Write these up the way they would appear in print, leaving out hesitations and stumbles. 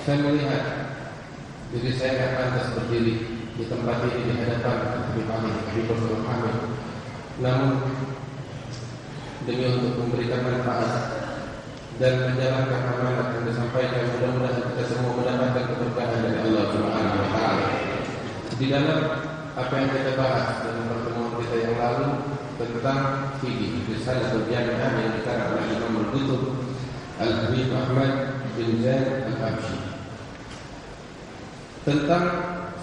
Saya melihat diri saya tidak pantas berdiri di tempat ini di hadapan Habib Hamid. Namun demi untuk memberikan manfaat dan menjalankan amanat yang disampaikan, mudah-mudahan kita semua mendapatkan keberkahan dari Allah Subhanahu wa taala. Di dalam apa yang kita bahas dalam pertemuan kita yang lalu tentang fikih risalah al-jami'ah yang dikarang oleh Imam Al-Qutb Al-Habib Ahmad bin Zain Al-Habsyi tentang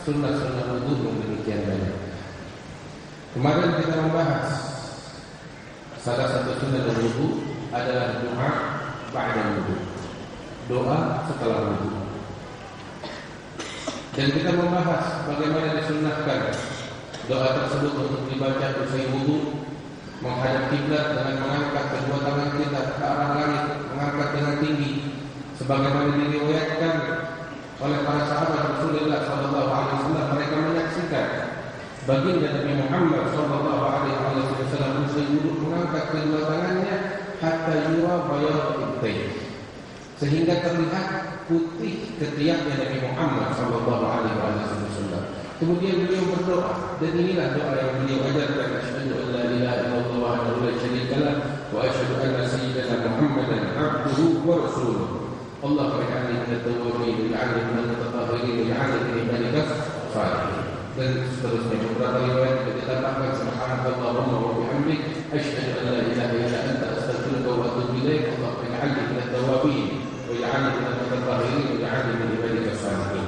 sunnah-sunnah wudu yang demikian banyak. Kemarin kita membahas salah satu sunnah wudu adalah doa ba'da wudu, doa setelah wudu. Dan kita membahas bagaimana disunnahkan doa tersebut untuk dibaca usai wudu, menghadap kiblat dengan mengangkat kedua tangan kita ke arah langit, mengangkat dengan tinggi, sebagaimana diriwayatkan oleh para sahabat Rasulullah SAW. Mereka menyaksikan baginda Nabi Muhammad SAW usai wudu mengangkat kedua tangannya hatta yura bayad ibtayh, sehingga terlihat putih ketiaknya Nabi Muhammad SAW. Kemudian beliau berdoa, dan inilah doa yang beliau ajarkan: asyhadu an la ilaha illallah wahdahu la syarika lah wa asyhadu anna sayyidana Muhammadan abduhu wa rasuluh. Allahumma ij'alni minat tawwabin waj'alni minal mutatahhirin waj'alni min ibadika salihin. Dan seterusnya beberapa riwayat ditambahkan subhanallahumma wa bihamdik asyhadu an la ilaha illa anta astaghfiruka wa atubu ilaik. Allahumma ij'alni minat tawwabin waj'alni minal mutatahhirin waj'alni min ibadika salihin.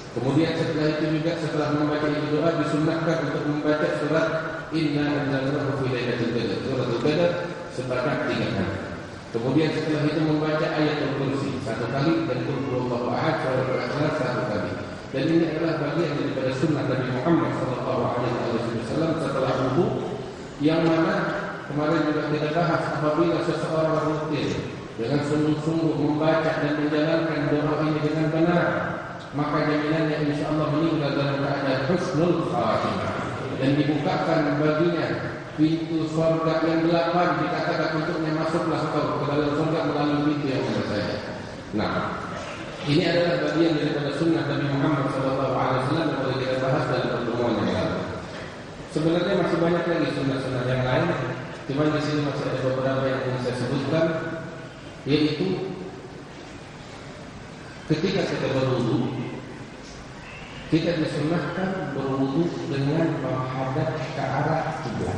Kemudian setelah itu juga, setelah membaca itu doa, disunnahkan untuk membaca surat Inna anzalnahu fi lailatul qadar, surat Al-Qadar sebanyak 3 kali. Kemudian setelah itu membaca ayatul kursi 1 kali dan qul huwallahu ahad surat Al-Ikhlas 1 kali. Dan ini adalah bagian daripada sunnah Nabi Muhammad SAW setelah wudu, yang mana kemarin juga kita bahas apabila seseorang rutin dengan sungguh-sungguh membaca dan menjalankan doa ini dengan benar, maka jaminannya insyaallah meninggal dalam keadaan husnul khatimah dan dibukakan baginya pintu surga yang 8. Dikatakan untuknya masuklah kau ke dalam surga melalui pintu yang ada saja. Nah, ini adalah bagian daripada sunnah Nabi Muhammad SAW yang boleh kita bahas dalam pertemuan yang lalu. Sebenarnya masih banyak lagi sunnah-sunnah yang lain, cuma di sini masih ada beberapa yang ingin saya sebutkan, yaitu ketika kita berwudu, kita disunnahkan berwudu dengan menghadap ke arah kiblat.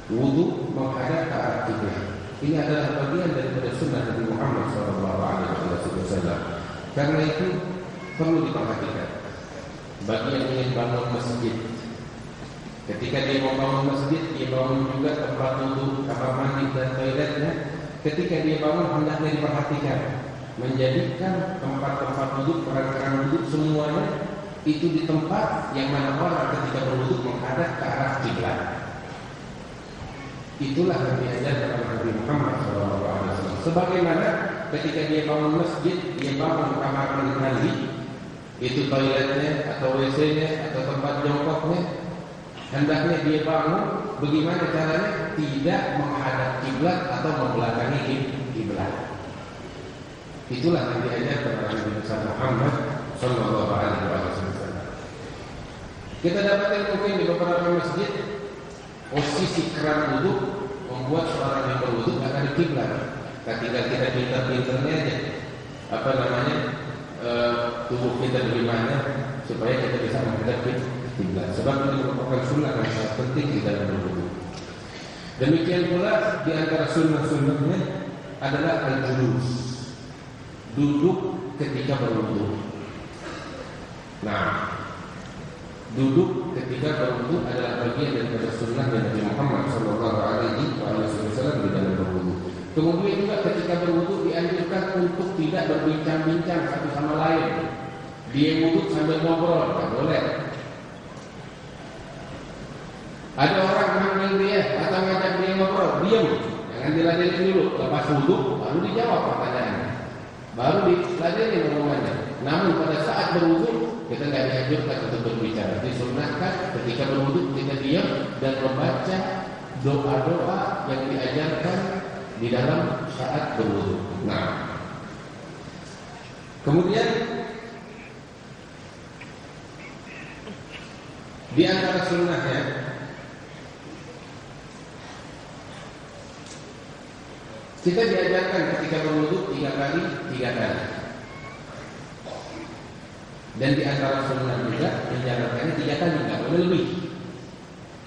Wudu menghadap ke arah kiblat. Ini adalah bagian daripada sunnah Nabi Muhammad SAW. Karena itu perlu diperhatikan bagi yang ingin bangun masjid. Ketika dia mau bangun masjid, dia bangun juga tempat wudu, kamar mandi dan toiletnya. Ketika dia bangun, hendaknya diperhatikan, menjadikan tempat-tempat wudhu, keran-keran wudhu semuanya itu di tempat yang mana orang ketika berwudhu menghadap ke arah kiblat. Itulah yang diajarkan oleh Nabi Muhammad SAW. Sebagaimana ketika dia bangun masjid, dia bangun kamar mandi, itu toiletnya atau WC-nya atau tempat jongkoknya, hendaknya dia bangun bagaimana caranya tidak menghadap kiblat atau membelakangi kiblat. Itulah yang diajarkan oleh Nabi Muhammad SAW. Kita dapatkan mungkin di beberapa masjid posisi keran wudhu membuat seorang yang berwudhu akan di kiblat. Tinggal kita pintar-pintarnya aja, tubuh kita bagaimana supaya kita bisa menghadap kiblat. Sebab ini merupakan sunnah yang sangat penting di dalam berwudhu. Demikian pula di antara sunnah-sunnahnya adalah al-julus, duduk ketika berwudu. Nah, duduk ketika berwudu adalah bagian daripada sunnah Nabi Muhammad SAW di dalam berwudu. Kemudian juga ketika berwudu dianjurkan untuk tidak berbincang-bincang satu sama lain. Dia wudhu sambil ngobrol, tak boleh. Ada orang manggil dia atau ngajak dia ngobrol, diam, jangan diladenin dulu. Lepas wudhu baru dijawab pertanyaannya, baru diladenin ngomongannya. Namun pada saat berwudhu kita tidak dianjurkan untuk berbicara. Disunnahkan ketika berwudhu kita diam dan membaca doa-doa yang diajarkan di dalam saat berwudhu. Nah, Kemudian di antara sunnahnya kita diajarkan ketika berwudu 3 kali. Dan di antara sunnah juga menjalankannya 3 kali, nggak boleh lebih.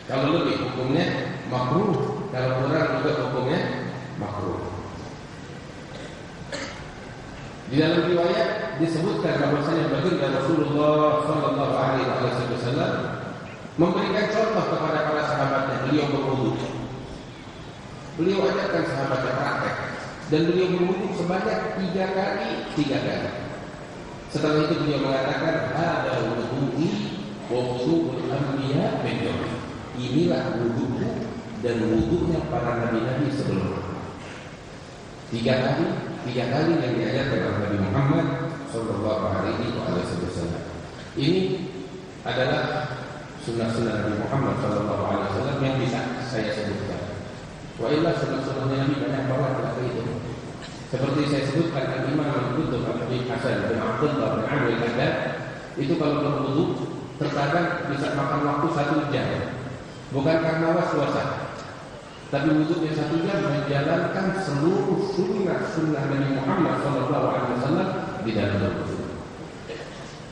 Kalau lebih hukumnya makruh, kalau kurang juga hukumnya makruh. Di dalam riwayat disebutkan bahwasanya baginda Rasulullah sallallahu alaihi wasallam memberikan contoh kepada para sahabatnya. Beliau berwudu. Beliau ajarkan sahabatnya praktek dan beliau berwudu sebanyak 3 kali. Setelah itu beliau mengatakan, ada wudu'i wa wudu'ul anbiya min qabli. Inilah wudu'ku dan wudu'nya para nabi-nabi sebelumnya. 3 kali yang diajarkan oleh Nabi Muhammad sallallahu alaihi wasallam. Ini adalah sunnah-sunnah Nabi Muhammad sallallahu alaihi wasallam yang bisa saya sebutkan. Wa illa sunnah-sunnahnya Nabi banyak banget itu. Seperti saya sebutkan Al-Imam Al-Qutub Al-Habib Hasan bin Abdullah bin Amr Al-Haddad itu kalau berwudu terkadang bisa makan waktu 1 jam. Bukan karena was-wasan, tapi wudunya 1 jam menjalankan seluruh sunnah Nabi Muhammad SAW di dalam berwudu.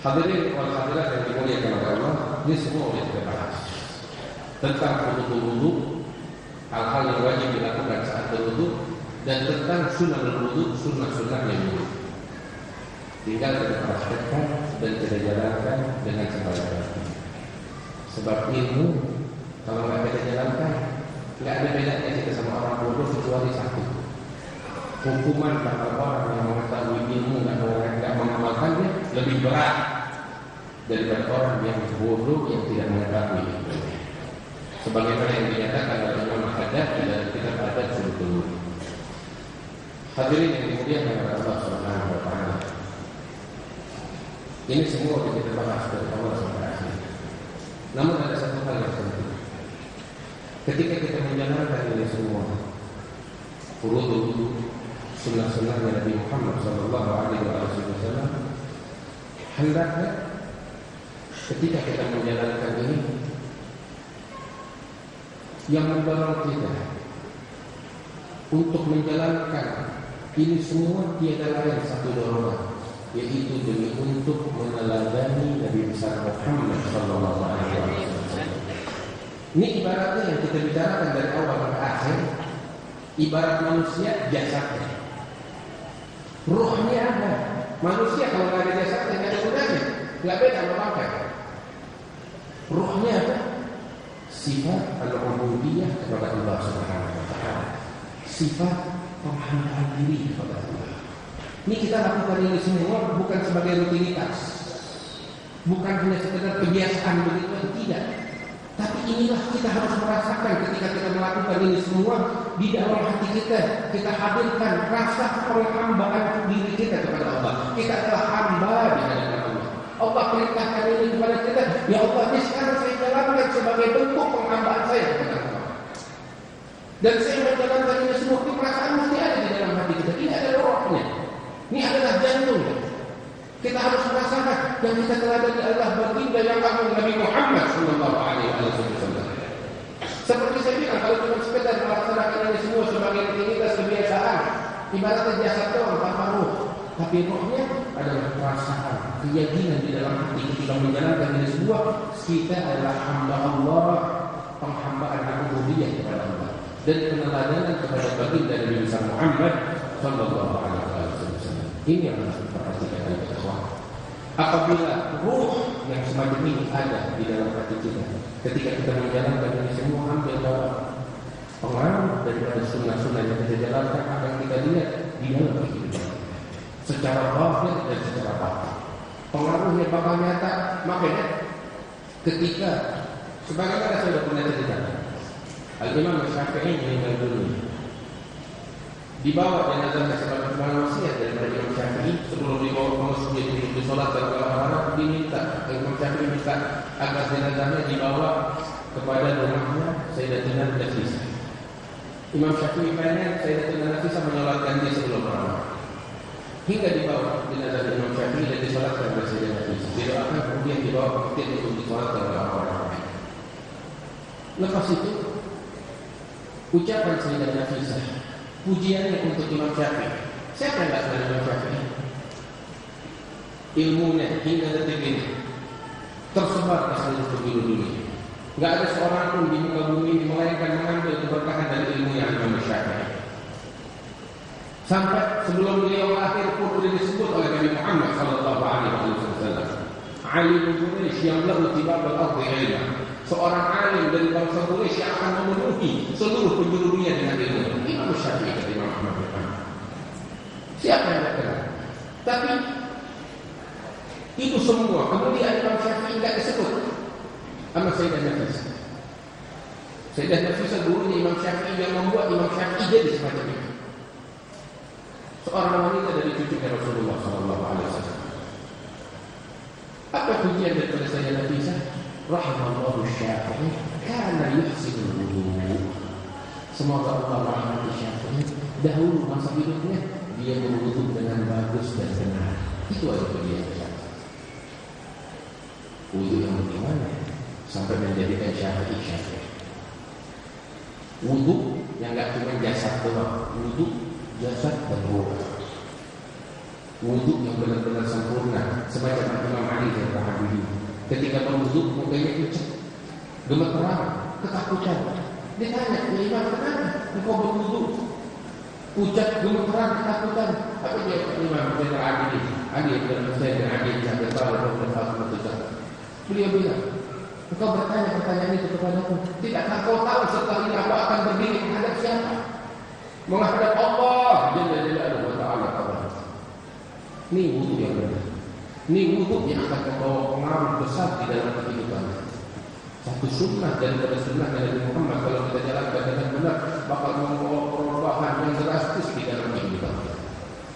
Hadirin wal hadirat yang dimuliakan oleh Allah, ini semua sudah kita bahas tentang wudu, hal-hal yang wajib dilakukan saat berwudu, dan tentang sunnah berwudu, sunnah yang wudu. Tinggal kita praktekkan dan kita jalankan dengan sebaik-baiknya. Sebab ilmu kalau nggak kita jalankan, nggak ada bedanya kita sama orang bodoh kecuali satu: hukuman bagi orang yang mengetahui ilmu nggak mengamalkannya lebih berat daripada orang yang bodoh yang tidak mengetahui ilmu. Sebagaimana yang dinyatakan oleh Imam Al-Haddad dalam kitab Adab-ul-Qulub. Hadirin yang dimuliakan oleh Allah Subhanahu wa taala. Ini semua yang kita bahas dari awal sampai akhir. Namun ada satu hal yang penting. Ketika kita menjalankan ini semua, wudu, sunnah-sunnah Nabi Muhammad sallallahu alaihi wasallam, hendaknya ketika kita menjalankan ini yang mendorong kita untuk menjalankan ini semua tiada lain satu dorongan, yaitu demi untuk meneladani Nabi besar Muhammad sallallahu alaihi wasallam. Ini ibaratnya yang kita bicarakan dari awal sampai akhir, ibarat manusia jasadnya, ruhnya ada. Manusia kalau nggak ada jasadnya nggak ada gunanya, nggak beda sama bangkai. Ruhnya ada, sifat al-ubudiyah kepada Allah Subhanahu wa taala, sifat penghambaan diri kepada Allah. Ini kita lakukan ini semua bukan sebagai rutinitas, bukan hanya sekedar kebiasaan begitu, tidak. Tapi inilah kita harus merasakan ketika kita melakukan ini semua di dalam hati kita. Kita hadirkan rasa penghambaan diri kita kepada Allah. Kita adalah hamba di hadapan Allah. Allah perintahkan ini kepada kita. Ya Allah, ini sekarang saya jalankan sebagai bentuk penghambaan saya kepada Allah. Dan saya menjalankan ini semua, ini perasaan mesti ada di dalam hati kita. Ini adalah rohnya. Ini adalah jantungnya. Kita harus merasakan yang kita teladani adalah baginda yang agung Nabi Muhammad sallallahu alaihi wasallam. Seperti saya bilang, kalau cuma sekedar melaksanakan ini semua sebagai rutinitas kebiasaan, ibaratnya jasad doang tanpa ruh. Tapi rohnya adalah perasaan, keyakinan di dalam hati ketika menjalankan ini semua, kita adalah hamba Allah, penghambaan ubudiyah kepada Allah dan peneladanan kepada baginda Nabi besar Muhammad sallallahu alaihi wasallam. Ini yang harus kita perhatikan oleh kita. Apabila ruh yang semacam ini ada di dalam hati kita, ketika kita menjalankan ini semua, ambil bawa pengaruh daripada sunnah-sunnah yang kita jalankan akan kita lihat di dalam kehidupan secara zahir dan secara batin. Pengaruhnya bakal nyata. Makanya ketika sebagaimana saya sudah pernah ceritakan, Al-Imam Syafi'i meninggal dunia, dibawa jenazahnya sebagai wasiat dari Imam Syafi'i sebelum dibawa ke masjid untuk disolatkan oleh orang-orang, diminta Imam Syafi'i minta agar jenazahnya dibawa kepada rumahnya Sayyidatina Nafisah. Imam Syafi'i pengen Sayyidatina Nafisah menyolatkan dia sebelum orang. hingga dibawa jenazah Imam Syafi'i dan disolatkan oleh Sayyidah Nafisah. Didoakan kemudian dibawa ke masjid untuk disolatkan oleh orang-orang lain. Lepas itu ucapan Sayyidah Nafisah, pujiannya untuk Imam Syafi'i. Siapa yang tak kenal Imam Syafi'i? Ilmunya hingga detik ini tersebar ke seluruh penjuru dunia. Tidak ada seorang pun di muka bumi ini melainkan mengambil keberkahan dari ilmunya Imam Syafi'i. Sampai sebelum beliau lahir pun sudah disebut oleh Nabi Muhammad sallallahu alaihi wasallam, alim Quraisy yang lahu tibaqal ardi ilma. Seorang alim dari bangsa Quraisy yang akan memenuhi seluruh penjuru dunia dengan ilmu. Imam Syafi'i kata Imam Ahmad bin Hanbal. Siapa yang tak kenal? Tapi itu semua kemudian Imam Syafi'i tidak disebut sama Sayyidah Nafisah. Sayyidah Nafisah gurunya Imam Syafi'i yang membuat Imam Syafi'i jadi semacam itu. Seorang wanita dari cucunya Rasulullah sallallahu alaihi wasallam. Apa pujian daripada Sayyidah Nafisah? Rahimallahu Syafi'i kana yuhsinul wudu. Semoga Allah rahmati Syafi'i. Dahulu masa hidupnya dia berwudu dengan bagus dan benar. Itu adalah pujian Syafi'i. Wudu yang bagaimana sampai menjadikan Syafi'i. Wudu yang enggak cuma jasad doang, wudu jasad dan ruh. Wudu yang benar-benar sempurna, semacam Imam Ali dan Rahabi. Ketika berwudu mukanya pucat, gemeteran, ketakutan. Ditanya, ya Imam, kenapa engkau berwudu pucat, gemeteran, ketakutan? Apa dia Imam dan Rahabi? Ali dan Husain dan Ali dan Fatimah. Beliau bilang, engkau bertanya pertanyaan itu kepadaku, tidakkah kau tahu setelah ini aku akan berdiri menghadap siapa? Menghadap Allah Jalla Jalaluhu wa Ta'ala. Ini wudu yang benar. Ini wudu yang akan membawa pengaruh besar di dalam kehidupan. Satu sunnah daripada sunnah Nabi Muhammad kalau kita jalankan dengan benar bakal membawa perubahan yang drastis di dalam kehidupan kita.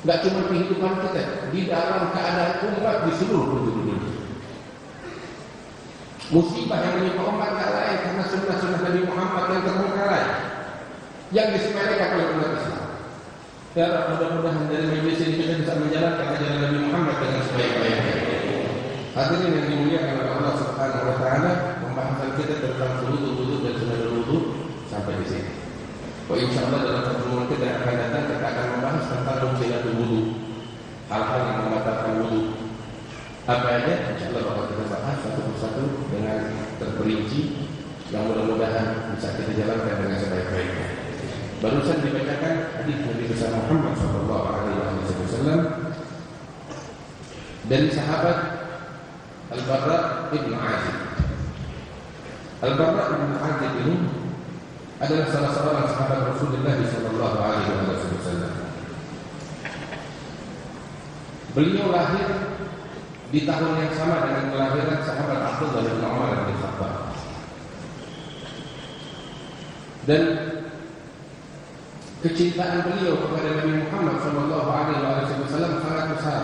Tidak cuma kehidupan kita, di dalam keadaan umat di seluruh penjuru dunia. Musibah yang menimpa umat tak lain karena sunnah-sunnah Nabi Muhammad yang terbengkalai, yang disepelekan oleh umat Islam. Ya, mudah-mudahan dari majelis ini kita bisa menjalankan ajaran Nabi Muhammad dengan sebaik-baiknya. Hadirin yang dimuliakan oleh Allah Subhanahu wa taala, pembahasan kita tentang wudu dan sunnah wudu sampai di sini. Insyaallah dalam pertemuan kita yang akan datang kita akan membahas tentang rukhsatul wudu. Hal-hal yang membatalkan wudu. Apa aja? Insyaallah bakal kita bahas satu persatu dengan terperinci yang mudah-mudahan bisa kita jalankan dengan sebaik-baiknya. Barusan dibacakan hadis Nabi besar Muhammad sallallahu alaihi wasallam dari sahabat Al-Barra bin Azib. Al-Barra bin Azib ini adalah salah seorang sahabat Rasulullah sallallahu alaihi wasallam. Beliau lahir di tahun yang sama dengan kelahiran sahabat Abdullah bin Umar bin Khattab. Dan kecintaan beliau kepada Nabi Muhammad sallallahu alaihi wasallam sangat besar.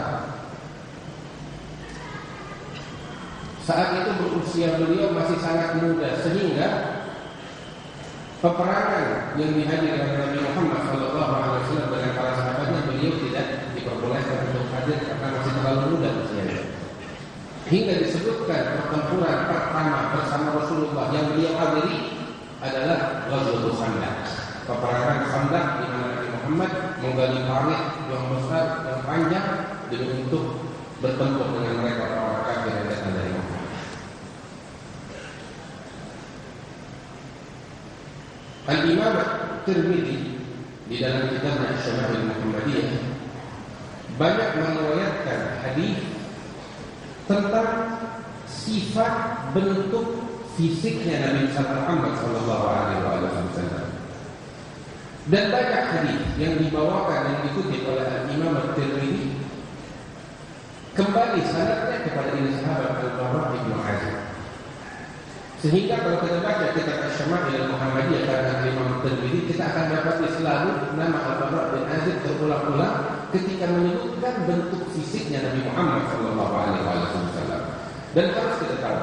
Saat itu berusia beliau masih sangat muda sehingga peperangan yang dihadiri oleh Nabi Muhammad sallallahu alaihi wasallam dengan para sahabatnya beliau tidak diperbolehkan untuk hadir karena masih terlalu muda usianya. Hingga disebutkan pertempuran pertama bersama Rasulullah yang beliau hadiri adalah Ghazwatul Khandaq. Peperangan Khandaq di mana Nabi Muhammad menggali parit yang besar dan panjang demi untuk bertempur dengan mereka orang kafir yang datang dari Mekah. Al-Imam Tirmidzi di dalam kitabnya Syama'il Muhammadiyah banyak meriwayatkan hadis tentang sifat bentuk fisiknya Nabi Muhammad sallallahu alaihi wasallam. Dan banyak hadis yang dibawakan yang dikutip oleh Imam At-Tirmidzi kembali sanadnya kepada ini sahabat Al-Barra bin Azib. Sehingga kalau kita baca kitab Asy-Syama'il Muhammadiyah karena Imam At-Tirmidzi, kita akan dapat selalu nama Al-Barra bin Azib berulang-ulang ketika menyebutkan bentuk fisiknya Nabi Muhammad sallallahu alaihi wasallam. Dan harus kita tahu,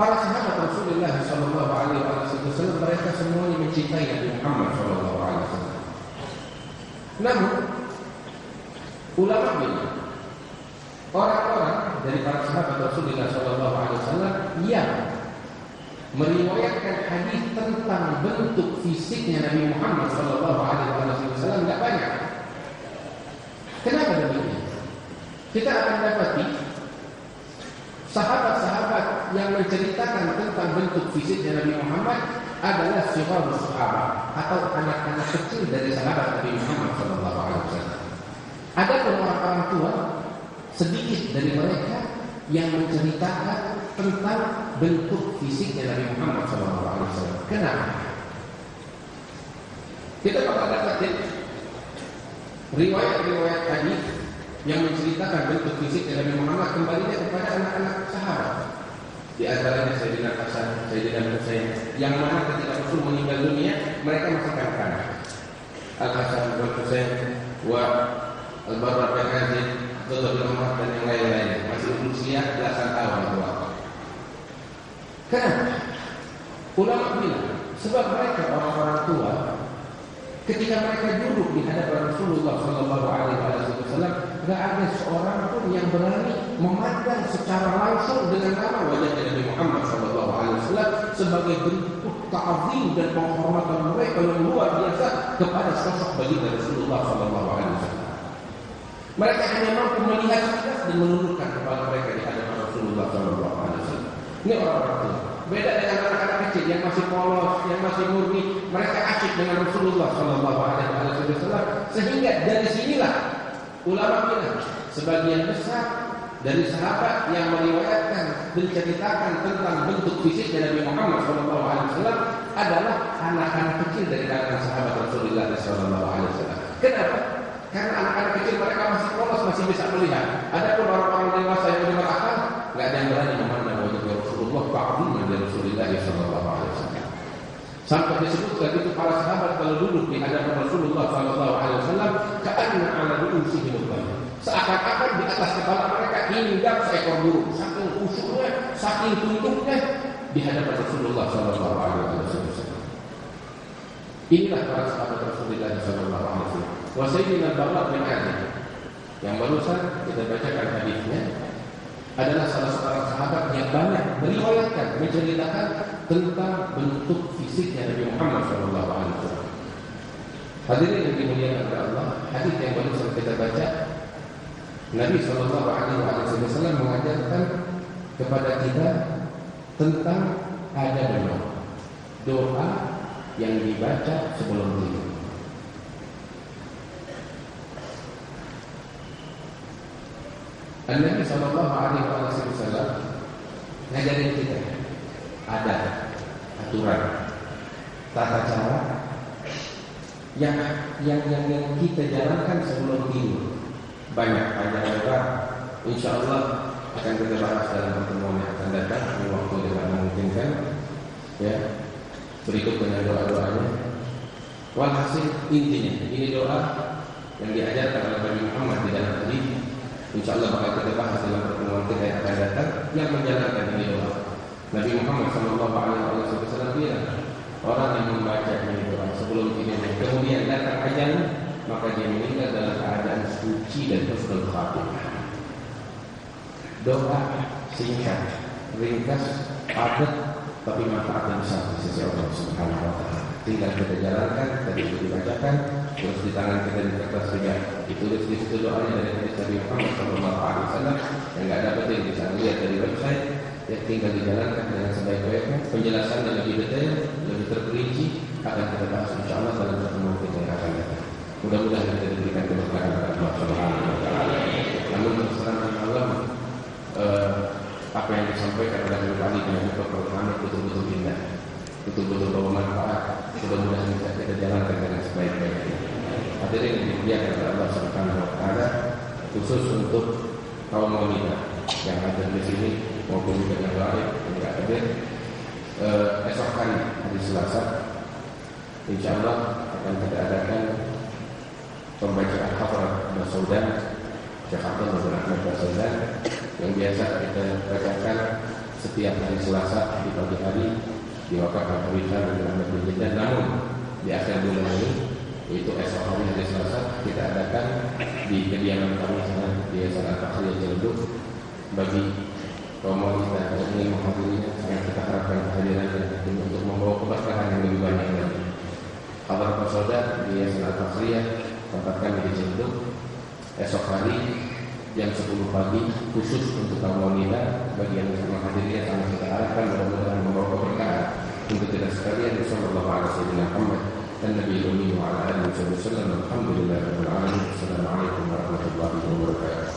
para sahabat Rasulullah sallallahu alaihi wasallam mereka semuanya mencintai Nabi Muhammad sallallahu alaihi wasallam. Namun Ulama bilang orang-orang dari para sahabat Rasulullah SAW yang meriwayatkan hadis tentang bentuk fisiknya Nabi Muhammad SAW tidak banyak. Kenapa demikian? Kita akan dapati sahabat-sahabat yang menceritakan tentang bentuk fisiknya Nabi Muhammad adalah sahabat atau anak-anak kecil dari sahabat Nabi Muhammad SAW. Ada pun orang-orang tua sedikit dari mereka yang menceritakan tentang bentuk fisiknya Nabi Muhammad SAW. Kenapa? Kita bakal dapatin riwayat-riwayat hadis yang menceritakan bentuk fisiknya Nabi Muhammad kembalinya kepada anak-anak sahabat. Di antaranya Sayyidina Hasan, Sayyidina Husain, yang mana ketika Rasul meninggal dunia mereka masih kanak-kanak. Al-Hasan wal Husain wa Al-Barra bin Azib, Abdullah bin Umar dan yang lain-lain masih berusia belasan tahun tua. Kenapa? Ulama bilang sebab mereka orang-orang tua ketika mereka duduk di hadapan Rasulullah SAW, tidak ada seorang pun yang berani memandang secara langsung dengan nama wajah Nabi Muhammad SAW sebagai bentuk ta'zim dan penghormatan mereka yang luar biasa kepada sosok baginda Rasulullah SAW. Mereka hanya mampu melihat saja dan menundukkan kepala mereka di hadapan Rasulullah SAW. Ini orang-orang tua. Beda dengan anak-anak kecil yang masih polos, yang masih murni, mereka asyik dengan Rasulullah SAW. Sehingga dari sinilah ulama bilang sebagian besar dari sahabat yang meriwayatkan menceritakan tentang bentuk fisiknya Nabi Muhammad SAW adalah anak-anak kecil dari kalangan sahabat Rasulullah SAW. Kenapa? Karena anak-anak kecil mereka masih polos, masih bisa melihat. Adapun orang-orang dewasa yang punya akal, nggak ada yang berani memandang wajah Rasulullah ta'ziman dari Rasulullah SAW. Sampai disebutkan itu para sahabat kalau duduk di hadapan Rasulullah SAW, ka'anna 'ala ru'usihim al-bayt. Seakan-akan di atas kepala mereka hinggap seekor burung. Saking khusyuknya, saking tunduknya di hadapan Rasulullah SAW. Inilah para sahabat Rasulullah SAW. Wa Sayyidina Al-Barra bin Azib yang barusan kita bacakan hadisnya adalah salah seorang sahabat yang banyak meriwayatkan, menceritakan tentang bentuk fisiknya Nabi Muhammad SAW. Hadirin yang dimuliakan oleh Allah, hadis yang barusan kita baca, Nabi SAW mengajarkan kepada kita tentang ada doa yang dibaca sebelum tidur. Nabi SAW ngajarin kita ada aturan, tata cara yang kita jalankan sebelum tidur. Banyak panjang lebar, insya Allah akan kita bahas dalam pertemuan yang akan datang di waktu yang memungkinkan. Ya, berikut dengan doa-doanya. Walhasil intinya ini doa yang diajarkan oleh Nabi Muhammad di dalam hadis. Insya Allah bakal kita bahas dalam pertemuan kita yang akan datang yang menjalankan ini doa. Nabi Muhammad SAW bilang, orang yang membaca ini doa sebelum tidurnya kemudian datang ajal, maka dia meninggal dalam keadaan suci dan husnul khatimah. Doa singkat, ringkas, padat, tapi manfaatnya besar di sisi Allah Subhanahu wa Ta'ala. Tinggal kita jalankan, tadi itu dibacakan, terus di tangan kita di kertas juga ditulis di situ doanya dari hadis Nabi Muhammad SAW yang nggak dapetin bisa lihat dari website. Ya, tinggal dijalankan dengan sebaik-baiknya. Penjelasannya lebih detail, lebih terperinci akan kita bahas insya Allah dalam pertemuan kita yang akan datang. Mudah-mudahan kita diberikan keberkahan oleh Allah Subhanahu wa Ta'ala. Namun terserah Allah, apa yang disampaikan oleh Habib Ali bin Abi Thalib Muhammad betul-betul indah, betul-betul bermanfaat. Mudah-mudahan bisa kita jalankan dengan sebaik-baiknya. Hadirin yang dimuliakan oleh Allah Subhanahu wa Ta'ala, khusus untuk kaum wanita yang ada di sini maupun juga yang lain yang tidak hadir, esok hari Selasa, insya Allah akan kita adakan pembacaan hafal Basaudan, Syekh Abdullah bin Ahmad Basaudan yang biasa kita bacakan setiap hari Selasa di pagi hari di wakaf Al-Habibah dan namun di akhir bulan ini, yaitu esok hari Selasa, kita adakan di kediaman kami sana di Yayasan Al-Fakhriyah Ciledug. Bagi kaum wanita yang ingin menghadirinya, sangat kita harapkan kehadirannya untuk membawa keberkahan yang lebih banyak lagi. Kabar Pasoda di Yayasan Al-Fakhriyah, tempat kami di Ciledug, esok hari jam 10 pagi khusus untuk kaum wanita. Bagi yang bisa menghadirinya, sangat kita harapkan mudah-mudahan membawa keberkahan untuk kita sekalian. Sallallahu alaihi Muhammad dan Nabi Muhammad wa ala alihi wasallam. Alhamdulillahirabbil alamin. Assalamualaikum warahmatullahi wabarakatuh.